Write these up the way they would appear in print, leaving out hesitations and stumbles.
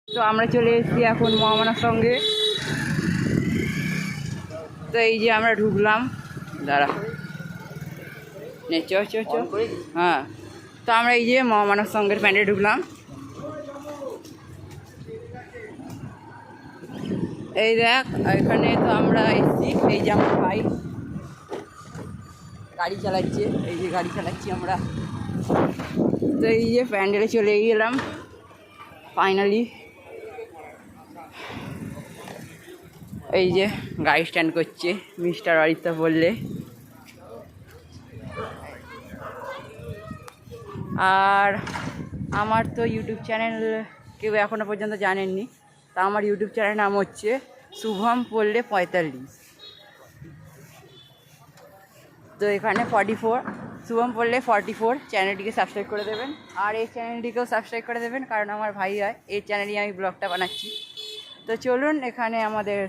তো আমরা চলে এসেছি এখন মহামানার সঙ্গে। তো এই যে আমরা ঢুকলাম, দাঁড়া নে চ চ চ। হ্যাঁ, তো আমরা এই যে মহামানার সঙ্গের প্যান্ডে ঢুকলাম। এই দেখ এখানে তো আমরা এসেছি, এই যে আমার ভাই গাড়ি চালাচ্ছে, এই যে গাড়ি চালাচ্ছি আমরা। তো এই যে প্যান্ডেলে চলে গেলাম ফাইনালি। এই যে গাড়ি স্ট্যান্ড করছে মিস্টার অরিত্য বললে। আর আমার তো ইউটিউব চ্যানেল কেউ এখনও পর্যন্ত জানেননি। তা আমার ইউটিউব চ্যানেলের নাম হচ্ছে শুভম পড়লে 45। তো এখানে 44 শুভম পড়লে 44 চ্যানেলটিকে সাবস্ক্রাইব করে দেবেন। আর এই চ্যানেলটিকেও সাবস্ক্রাইব করে দেবেন, কারণ আমার ভাই হয়, এই চ্যানেলেই আমি ব্লগটা বানাচ্ছি। তো চলুন এখানে আমাদের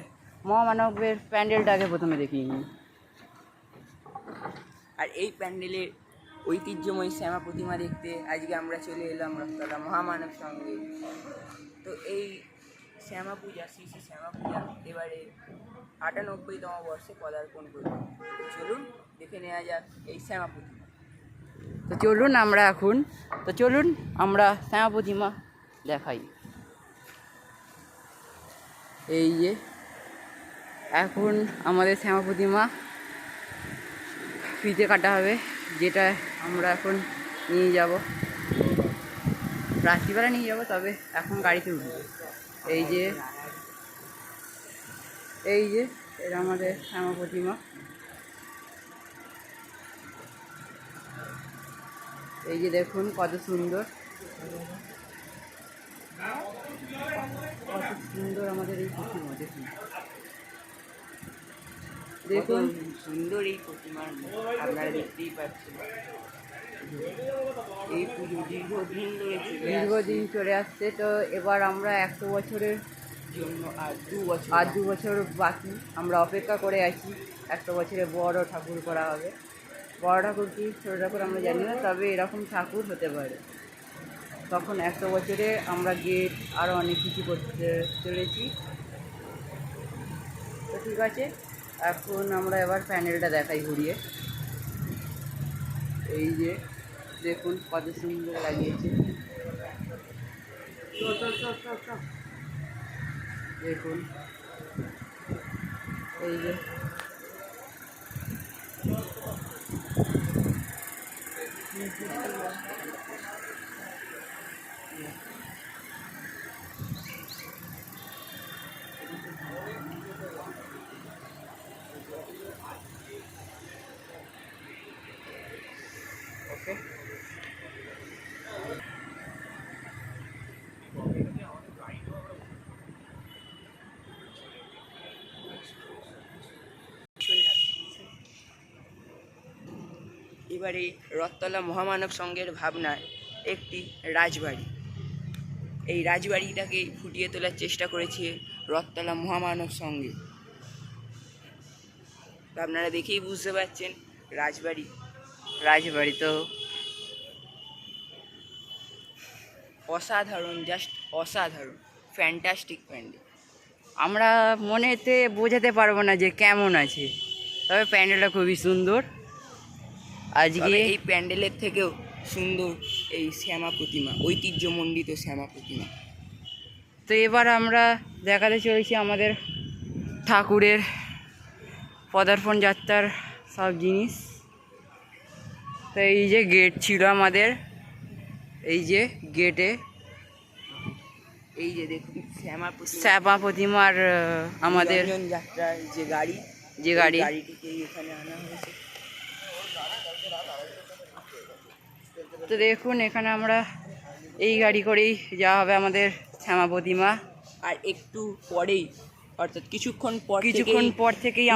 মহামানবের প্যান্ডেলটাকে প্রথমে দেখিয়ে নিই। আর এই প্যান্ডেলের ঐতিহ্যময় শ্যামা প্রতিমা দেখতে আজকে আমরা চলে এলাম রথতলা মহামানব সঙ্গে। তো এই শ্যামা পূজা, শ্রী শ্রী শ্যামা পূজা এবারে ৯৮তম বর্ষে পদার্পণ করবে। চলুন দেখে নেওয়া যাক এই শ্যামা প্রতিমা। তো চলুন আমরা শ্যামা প্রতিমা দেখাই। এই যে এখন আমাদের শ্যামা প্রতিমা ফিতে কাটা হবে, যেটা আমরা এখন নিয়ে যাব, রাত্রিবেলা নিয়ে যাব, তবে এখন গাড়িতে উঠব। এই যে এটা আমাদের শ্যামা প্রতিমা। এই যে দেখুন কত সুন্দর, কত সুন্দর আমাদের এই প্রতিমা। দেখুন সুন্দর এই প্রতিমা আপনারা দেখতেই পাচ্ছেন। এই পুজো দীর্ঘদিন চলে আসছে। তো এবার আমরা 100 বছরের জন্য আর 2 বছর বাকি, আমরা অপেক্ষা করে আছি। 100 বছরে বড় ঠাকুর করা হবে। বড় ঠাকুর কি ছোটো ঠাকুর আমরা জানি না, তবে এরকম ঠাকুর হতে পারে। তখন 100 বছরে আমরা গেট আরও অনেক কিছু করতে চলেছি। তো ঠিক আছে, এখন আমরা এবার প্যান্ডেলটা দেখাই ঘুরিয়ে। এই যে দেখুন কত সুন্দর লাগিয়েছে। দেখুন এই যে ওকে। এবারে রথতলা মহামানব সংঘের ভাবনায় একটি রাজবাড়ি, এই রাজবাড়িটাকে ফুটিয়ে তোলার চেষ্টা করেছে রথতলা মহামানব সংঘে। তো আপনারা দেখেই বুঝতে পারছেন রাজবাড়ি তো অসাধারণ, জাস্ট অসাধারণ, ফ্যান্টাস্টিক প্যান্ডেল। আমরা মনেতে বোঝাতে পারবো না যে কেমন আছে, তবে প্যান্ডেলটা খুবই সুন্দর। আজকে এই প্যান্ডেলের থেকেও সুন্দর এই শ্যামা প্রতিমা, ঐতিহ্যমণ্ডিত শ্যামা প্রতিমা। তো এবার আমরা দেখাতে চলেছি আমাদের ঠাকুরের পদার্পণ যাত্রার সব জিনিস। তো এই যে গেট ছিল আমাদের, এই যে গেটে এই যে দেখুন শ্যামা প্রতিমার আমাদের যাত্রার যে গাড়ি, গাড়িটিকে এখানে আনা হয়েছে। তো দেখুন এখানে আমরা এই গাড়ি করেই যাওয়া হবে আমাদের শ্যামা প্রতিমা। আর একটু পরেই, অর্থাৎ কিছুক্ষণ পর পর থেকেই